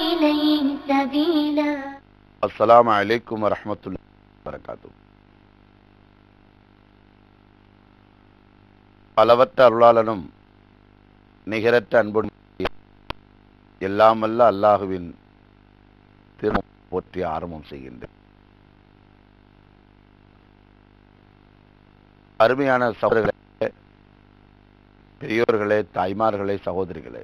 إليه سبيلا. السلام عليكم ورحمة الله وبركاته. அளவற்ற அருளாளனும் நிகரற்ற அன்பும் எல்லாம் வல்ல அல்லாஹுவின் திருநாமம் போற்றி ஆரம்பம் செய்கின்றேன். அருமையான சகோதரர்களே, பெரியோர்களே, தாய்மார்களே, சகோதரிகளே,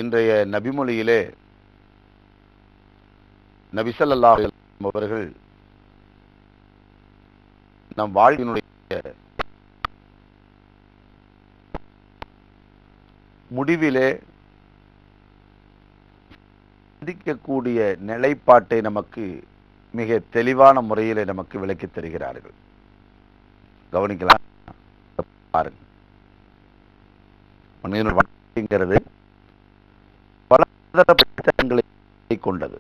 இன்றைய நபிமொழியிலே நபி ஸல்லல்லாஹு அலைஹி வஸல்லம் அவர்கள் நம் வாழ்வினுடைய முடிவிலே சிந்திக்கக்கூடிய நிலைப்பாட்டை நமக்கு மிக தெளிவான முறையிலே நமக்கு விளக்கித் தருகிறார்கள். கவனிக்கலாம், பாருங்க. மனிதனுடைய வாழ்க்கைங்கிறது பலதரப்பட்ட கொண்டது.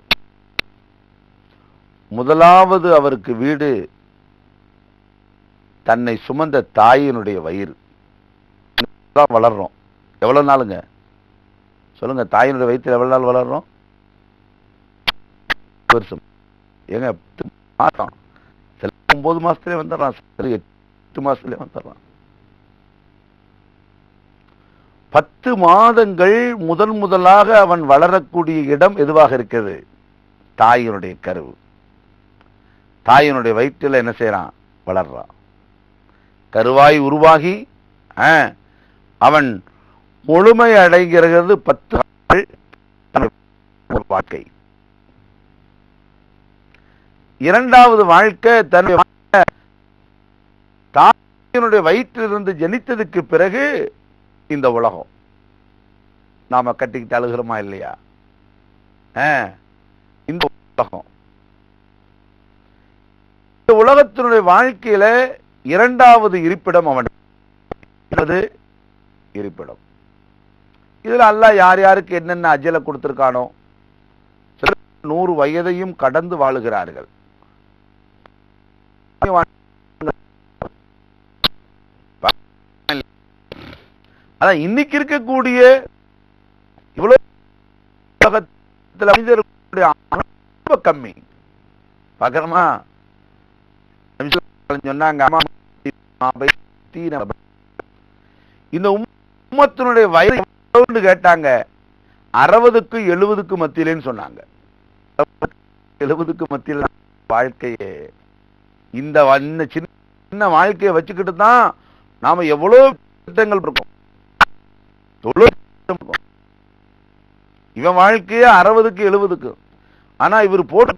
முதலாவது அவருக்கு வீடு தன்னை சுமந்த தாயினுடைய வயிறு. வளர்றோம் எவ்வளவு நாளுங்க சொல்லுங்க? தாயினுடைய வயிற்றில் எவ்வளவு நாள் வளர்றோம்? வருஷம் ஏங்க, 10 மாசம், சில 9 மாசத்திலே வந்துடுறான், சில 8 மாசத்திலே வந்துடுறான். 10 மாதங்கள் முதலாக அவன் வளரக்கூடிய இடம் எதுவாக இருக்கிறது? தாயினுடைய கருவு. தாயினுடைய வயிற்றில் என்ன செய்யறான்? வளர்றான். கருவாய் உருவாகி அவன் முழுமை அடைகிறது 10 நாள் வாழ்க்கை. இரண்டாவது வாழ்க்கை தன்னுடைய தாயினுடைய வயிற்றிலிருந்து ஜனித்ததுக்கு பிறகு இந்த உலகம். நாம கட்டிக்கிட்டு அழுகிறோமா இல்லையா? இந்த உலகம், இந்த உலகத்தினுடைய வாழ்க்கையில இரண்டாவது இருப்பிடம் அவன் இருப்பிடம். இதுல அல்லாஹ் யார் யாருக்கு என்னென்ன அஜலை கொடுத்திருக்கானோ, 100 வயதையும் கடந்து வாழுகிறார்கள். அதான் இன்னைக்கு இருக்கக்கூடிய இவ்வளவு மனிதர்களுடைய ரொம்ப கம்மி. பாக்கிறோமா? சொன்னாங்க இந்த உம்மத்தினுடைய வயது எவ்வளவுன்னு கேட்டாங்க. 60க்கு 70க்கு மத்தியிலேன்னு சொன்னாங்க. 70க்கு மத்தியில வாழ்க்கையே. இந்த சின்ன வாழ்க்கையை வச்சுக்கிட்டு தான் நாம எவ்வளவு திட்டங்கள் இருக்கோம். இவன் வாழ்க்கைய 60க்கு 70க்கு, ஆனா இவர் போட்டு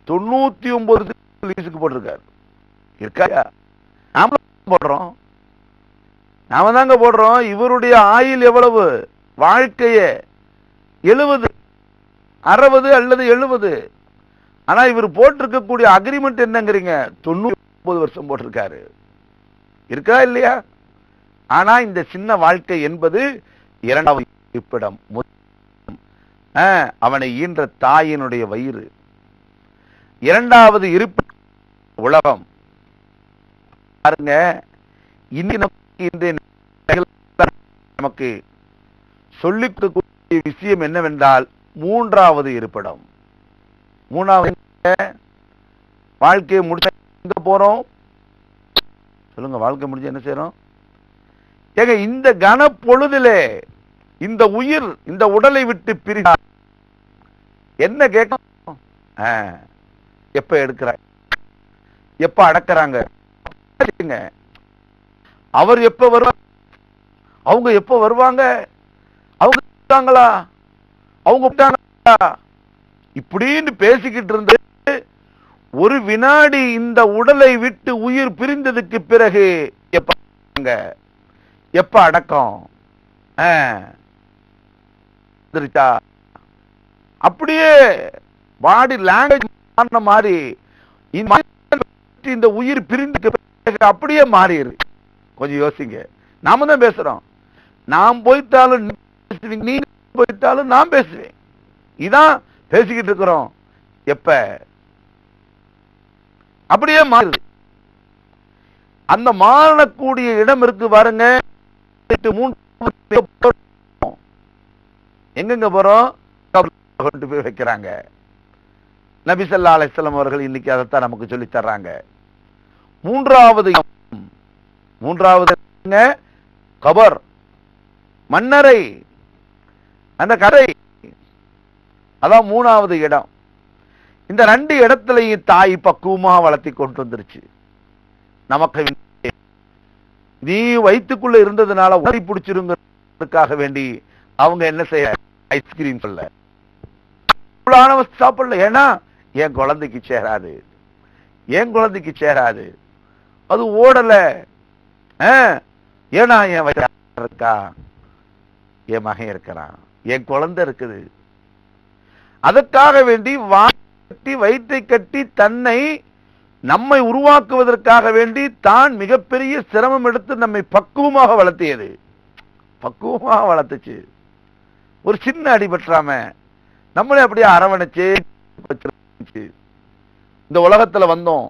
99 லீஸுக்கு போட்டிருக்காரு. இருக்காயா? நாம போடுறோம், நாம தாங்க போடுறோம். இவருடைய ஆயுள் எவ்வளவு? வாழ்க்கைய 70, 60 அல்லது 70. ஆனா இவர் போட்டிருக்கக்கூடிய அக்ரிமெண்ட் என்னங்கிறீங்க? 99 வருஷம் போட்டிருக்காரு. இருக்கா இல்லையா? ஆனா இந்த சின்ன வாழ்க்கை என்பது இரண்டாவது இருப்பிடம். அவனை ஈன்ற தாயினுடைய வயிறு. இரண்டாவது இருப்பிடம் உலகம். பாருங்க, நமக்கு சொல்லிக் கொடுக்கக்கூடிய விஷயம் என்னவென்றால் மூன்றாவது இருப்பிடம். மூணாவது வாழ்க்கையை முடிச்ச எங்க போறோம்? சொல்லுங்க, வாழ்க்கை முடிஞ்ச என்ன செய்யறோம்? ஏங்க, இந்த கன பொழுதிலே இந்த உயிர் இந்த உடலை விட்டு பிரிஞ்சா என்ன கேட்கும்? எப்ப எடுக்கிறாங்க, எப்ப அடக்குறாங்க, அவர் எப்ப வருவாங்க, அவங்க எப்ப வருவாங்க, அவங்க அவங்க இப்படின்னு பேசிக்கிட்டு இருந்து ஒரு வினாடி இந்த உடலை விட்டு உயிர் பிரிந்ததுக்கு பிறகு எப்ப அடக்கம்? அப்படியே பாடி லாங்குவேஜ் மாறின மாதிரி இந்த உயிர் பிரிந்து அப்படியே மாறிடு. கொஞ்சம் யோசிங்க. நாம தான் பேசுறோம். நாம் போய்த்தாலும் நீ போய்த்தாலும் நான் பேசுவேன். இதான் பேசிக்கிட்டு இருக்கிறோம். எப்ப அப்படியே மாறுது. அந்த மாறக்கூடிய இடம் இருக்கு பாருங்க, எங்கெங்க போறோம்? கொண்டு போய் வைக்கிறாங்க. நபி ஸல்லல்லாஹு அலைஹி வஸல்லம் அவர்கள் இன்னைக்கு அதைத்தான் நமக்கு சொல்லி தர்றாங்க. மூன்றாவது கபர், மன்னரை, அந்த கரை, அதான் மூணாவது இடம். இந்த 2 இடத்துலையும் தாய் பக்குவமா வளர்த்தி கொண்டு வந்துருச்சு. நமக்கு நீ வயிற்றுக்குள்ள இருந்ததுனால உடை பிடிச்சிருங்கிறதுக்காக வேண்டி அவங்க என்ன செய்ய ஐஸ்கிரீம் சொல்ல சாப்பிடல. ஏன்னா என் குழந்தைக்கு சேராது, என் குழந்தைக்கு சேராது, அது ஓடல. ஏன்னா என் வயிற்று இருக்கா, என் மகன் இருக்கிறான், என் குழந்தை இருக்குது. அதற்காக வேண்டி வயிற்றை கட்டி தன்னை நம்மை உருவாக்குவதற்காக வேண்டி தான் மிகப்பெரிய சிரமம் எடுத்து நம்மை பக்குவமாக வளர்த்தியது. பக்குவமாக வளர்த்துச்சு. ஒரு சின்ன அடிபற்றாம நம்மளே அப்படியே அரவணைச்சு இந்த உலகத்துல வந்தோம்.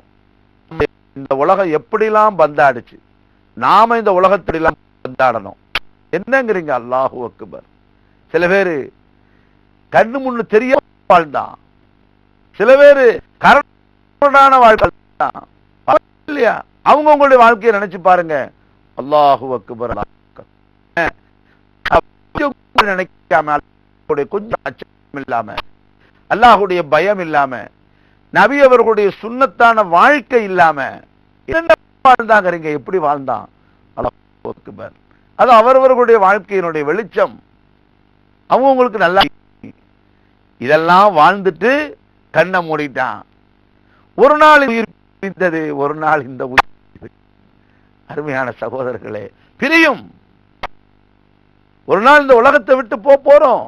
இந்த உலகம் எப்படிலாம் பந்தாடுச்சு, நாம இந்த உலகத்திலாம் பந்தாடணும். என்னங்கிறீங்க? அல்லாஹு அக்பர். சில பேரு கண்ணு முன்னு தெரிய வாழ்ந்தான், சில பேரு கரடான வாழ்க்கை இல்லையா? அவங்க உங்களுடைய வாழ்க்கையை நினைச்சு பாருங்க. அல்லாஹு அக்பர். நினைக்காம, கொஞ்சம் அச்சம் இல்லாம, அல்லாஹுடைய பயம் இல்லாம, நபி அவர்களுடைய சுன்னத்தான வாழ்க்கை இல்லாம வாழ்ந்தாங்க. எப்படி வாழ்ந்தான்? அல்லாஹு அக்பர். அது அவரவர்களுடைய வாழ்க்கையினுடைய வெளிச்சம். அவங்க உங்களுக்கு நல்லா இதெல்லாம் வாழ்ந்துட்டு கண்ணை மூடிட்டான். ஒரு நாள் உயிர் பிரிந்தது, ஒரு நாள் இந்த உயிர். அருமையான சகோதரர்களே, பிரியும். ஒரு நாள் இந்த உலகத்தை விட்டு போறோம்.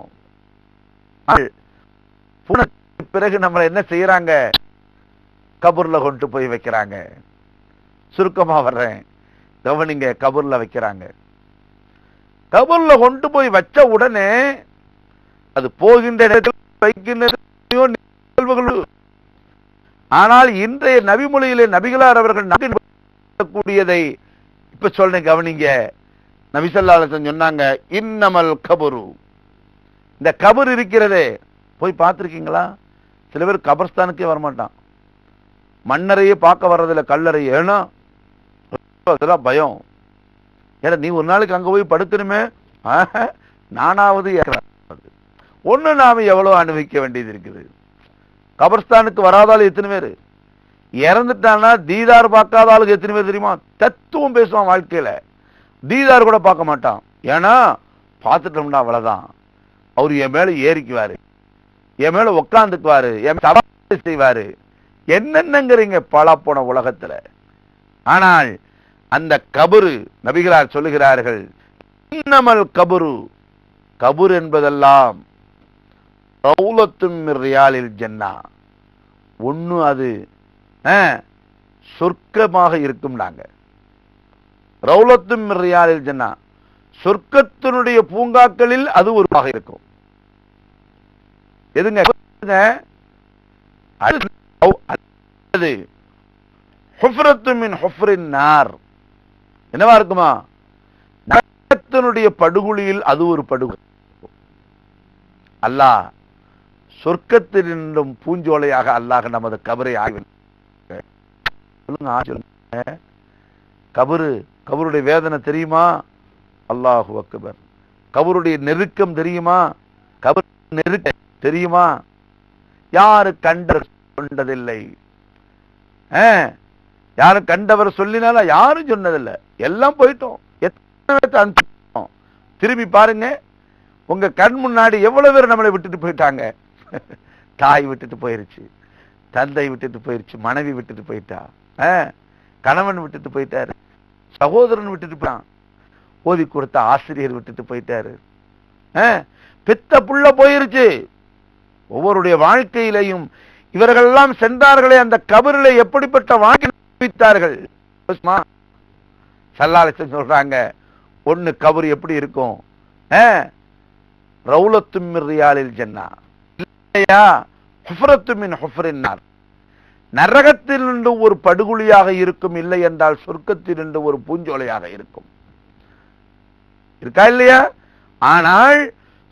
பிறகு நம்மளை என்ன செய்யறாங்க? கபூர்ல கொண்டு போய் வைக்கிறாங்க. சுருக்கமா வர்றேன், கவனிங்க. கபூர்ல வைக்கிறாங்க. கபூர்ல கொண்டு போய் வச்ச உடனே அது போகின்ற இடத்தில் வைக்கின்ற நிகழ்வுகள். ஆனால் இன்றைய நபிமொழியிலே நபிகளார் அவர்கள் கூடியதை இப்ப சொல்றேன், கவனிங்க. நபி ஸல்லல்லாஹு அலைஹி வஸல்லம் சொன்னாங்க, இன்னமல் கபரு, இந்த கபர் இருக்கிறதே, போய் பார்த்திருக்கீங்களா? சில பேர் கபர்ஸ்தானுக்கே வரமாட்டான், மண்ணறையே பார்க்க வர்றதில்ல, கல்லறை. ஏன்னா அதெல்லாம் பயம். ஏன்னா நீ ஒரு நாளைக்கு அங்க போய் படுக்கணுமே. நானாவது ஒண்ணு நாம எவ்வளவு அனுபவிக்க வேண்டியது இருக்குது. கபர்ஸ்தானுக்கு வராதாலும் எத்தனை பேர் இறந்துட்டானா தீதார் பார்க்காத ஆளுக்கு எத்தனை பேர் தெரியுமா? தத்துவம் பேசுவான் வாழ்க்கையில, தீதார் கூட பார்க்க மாட்டான். ஏன்னா பார்த்துட்டோம்னா அவ்வளவுதான். அவரு என் மேல ஏறிக்குவாரு, என் மேல உட்காந்துக்குவாரு, என் சவால் செய்வாரு, என்னென்னங்கிறீங்க பல போன உலகத்துல. ஆனால் அந்த கபரு, நபிகளார் சொல்லுகிறார்கள், இன்னமல் கபரு, கபர் என்பதெல்லாம் ரௌலத்தும் மின் ரியாலில் ஜன்னா, ஒண்ணு அது சொர்க்கமாக இருக்கும். நாங்க ரௌலத்தும் மின் ரியாலில் ஜன்னா, சொர்க்கத்தினுடைய பூங்காக்களில் அது ஒருவாக இருக்கும். எதுங்க? அது ஹுஃப்ரத்து மின் ஹுஃப்ரின் நார், என்னவா இருக்குமா? நரகத்தினுடைய படுகுழியில் அது ஒரு படுகொலை. அல்லாஹ் சொர்க்கத்திலும் பூஞ்சோலையாக அல்லாஹ் நமது கபரை ஆய்வு. கபரு, கபருடைய வேதனை தெரியுமா? அல்லாஹு அக்பர். கபருடைய நெருக்கம் தெரியுமா? கபர் நெருக்க தெரியுமா? யாரு கண்டதில்லை, யாரும் கண்டவர் சொல்லினால யாரும் சொன்னதில்லை. எல்லாம் போயிட்டோம். எத்தனை திரும்பி பாருங்க, உங்க கண் முன்னாடி எவ்வளவு பேர் நம்மளை விட்டுட்டு போயிட்டாங்க. தாய் விட்டுட்டு போயிருச்சு, தந்தை விட்டுட்டு போயிருச்சு, மனைவி விட்டுட்டு போயிட்டா, கணவன் விட்டுட்டு போயிட்டாரு, சகோதரன் விட்டுட்டு போயிட்டான், ஓதி கொடுத்த ஆசிரியர் விட்டுட்டு போயிட்டாரு, பெத்த புள்ள போயிருச்சு. ஒவ்வொருடைய வாழ்க்கையிலையும் இவர்கள் எல்லாம் சென்றார்களே, அந்த கபரிலே எப்படிப்பட்ட வாழ்க்கை வைத்தார்கள். சொல்றாங்க, ஒண்ணு கபர் எப்படி இருக்கும்? ரௌலத்தும் மின் ரியாலில் ஜன்னா, இல்லையா ஹுஃப்ரத்து மின் ஹுஃப்ரின் நார், நரகத்தில் நின்று ஒரு படுகுழியாக இருக்கும், இல்லை என்றால் சொர்க்கத்தில் நின்று ஒரு பூஞ்சோலையாக இருக்கும். இருக்கா இல்லையா? ஆனால்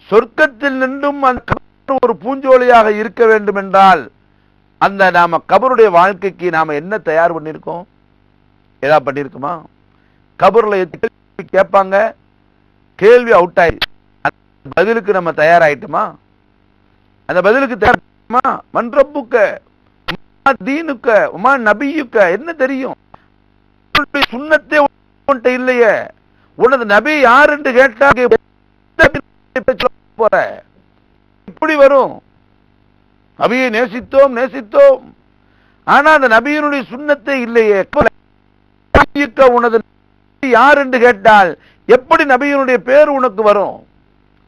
சொர்க்கத்தில் நின்றும் அந்த கபர் ஒரு பூஞ்சோலியாக இருக்க வேண்டும் என்றால் அந்த நாம கபருடைய வாழ்க்கைக்கு நாம என்ன தயார் பண்ணிருக்கோம்? ஏதா பண்ணிருக்குமா? கபர்ல கேட்பாங்க, கேள்வி அவுட் ஆயிடுச்சு, பதிலுக்கு நம்ம தயாராயிட்டுமா? அந்த பதிலுக்கு தயாரா? மன் ரப்புக்க தீனுக்க உமா நபியுக்க, என்ன தெரியும்? சுன்னத்தே உன்கிட்ட இல்லையே, உனது நபி யார் என்று கேட்டா போற இப்படி வரும். நபியை நேசித்தோம் நேசித்தோம், ஆனா அந்த நபியினுடைய சுன்னத்தே இல்லையே. உனது யார் என்று கேட்டால் எப்படி நபியினுடைய பேர் உனக்கு வரும்?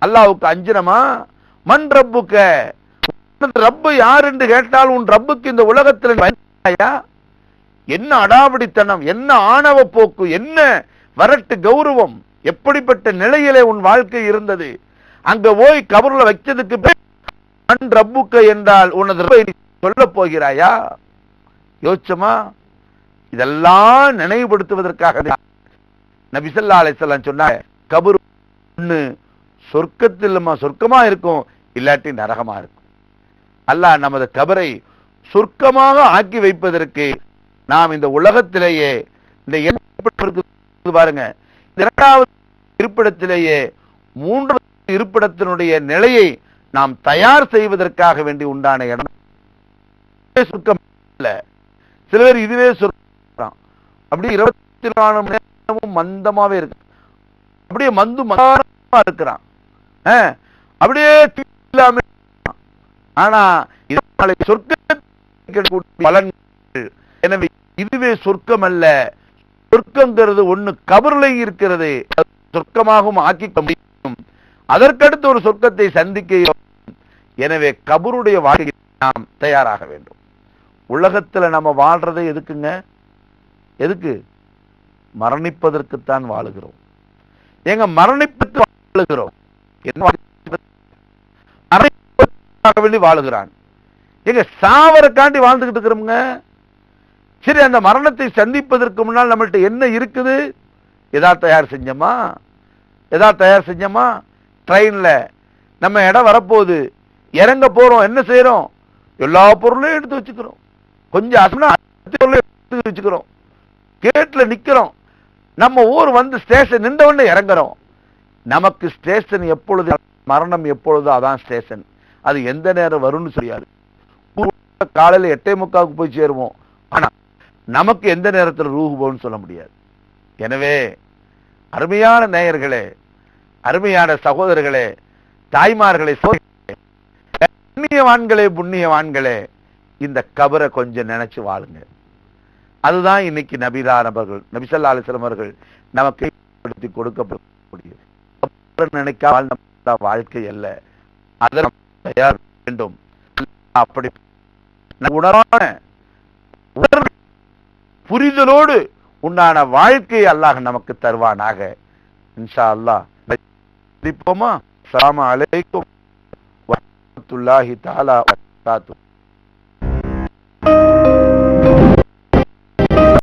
அல்லாஹ்வுக்கு அஞ்சினமா? மன் ரப்புக்க, ரப்பு யார் என்று கேட்டால் உன் ரப்புக்கு இந்த உலகத்தில் என்ன அடாவடித்தனம், என்ன ஆணவ போக்கு, என்ன வரட்டு கௌரவம், எப்படிப்பட்ட நிலையிலே உன் வாழ்க்கை இருந்தது? அங்க போய் கபர்ல வச்சதுக்கு மன் ரப்புக்க என்றால் உனது ரப்பை சொல்ல போகிறாயா? யோசிச்சமா? இதெல்லாம் நினைவுபடுத்துவதற்காக நபி ஸல்லல்லாஹு அலைஹி வஸல்லம் சொன்னாங்க, கபர் ஒண்ணு சொர்க்கத்தில் சொர்க்கமா இருக்கும், இல்லாட்டி நரகமா இருக்கும். அல்லாஹ் நமது கபரை சொர்க்கமாக ஆக்கி வைப்பதற்கு நாம் இந்த உலகத்திலேயே இந்த பாருங்க, இரண்டாவது இருப்பிடத்திலேயே மூன்றாவது இருப்பிடத்தினுடைய நிலையை நாம் தயார் செய்வதற்காக வேண்டி உண்டான இடம். சொர்க்கம் இல்ல, சில பேர் இதுவே சொர்க்கம், அப்படியே 24 மணி நேரமும் மந்தமாவே இருக்கு, அப்படியே மந்தமா இருக்கிறான், அப்படியே இல்லாம. ஆனா சொர்க்க பலன்கள், எனவே இதுவே சொர்க்கம் அல்ல. சொர்க்கங்கிறது ஒண்ணு கபர்ல இருக்கிறது, சொர்க்கமாகவும் ஆக்கிக்க முடியும். அதற்கடுத்து ஒரு சொர்க்கத்தை சந்திக்க. எனவே கபருடைய வாழ்க்கையை நாம் தயாராக வேண்டும். உலகத்துல நம்ம வாழ்றதை எதுக்குங்க? எதுக்கு? மரணிப்பதற்குத்தான் வாழுகிறோம். எங்க மரணிப்புக்கு வாழுகிறோம், என்ன வேண்டி வாழுகிறான், எங்க சாவரக்காண்டி வாழ்ந்துகிட்டு இருக்கிறோம்ங்க. சரி, அந்த மரணத்தை சந்திப்பதற்கு முன்னால் நம்மள்ட்ட என்ன இருக்குது? எதா தயார் செஞ்சோமா? எதா தயார் செஞ்சோமா? ட்ரெயின்ல நம்ம இடம் வரப்போகுது, இறங்க போறோம், என்ன செய்யறோம்? எல்லா பொருளையும் எடுத்து வச்சுக்கிறோம், கொஞ்சம் எடுத்து வச்சுக்கிறோம், கேட்ல நிக்கிறோம். நம்ம ஊர் வந்து ஸ்டேஷன் நின்றவொடனே இறங்குறோம். நமக்கு ஸ்டேஷன் எப்பொழுது, மரணம் எப்பொழுதோ அதான் ஸ்டேஷன். அது எந்த நேரம் வரும்னு தெரியாது. காலையில 8:45 போய் சேருவோம், ஆனா நமக்கு எந்த நேரத்தில் ரூஹு போன்னு சொல்ல முடியாது. எனவே அருமையான நேயர்களே, அருமையான சகோதரர்களே, தாய்மார்களே, புண்ணியவான்களே, புண்ணியவான்களே, இந்த கபரை கொஞ்சம் நினைச்சு வாழுங்க. அதுதான் இன்னைக்கு நபி ஸல்லல்லாஹு அலைஹி வஸல்லம் அவர்கள் நமக்கு ஏற்படுத்தி கொடுக்கக்கூடிய நினைக்க வாழ்ந்த வாழ்க்கை அல்ல. அதை தயார் வேண்டும். அப்படி உணரான புரிதலோடு உண்டான வாழ்க்கையை அல்லாஹ் நமக்கு தருவானாக. இன்ஷா அல்லாஹ். அஸ்ஸலாமு அலைக்கும் வரஹ்மத்துல்லாஹி தஆலா வபரகாத்துஹு.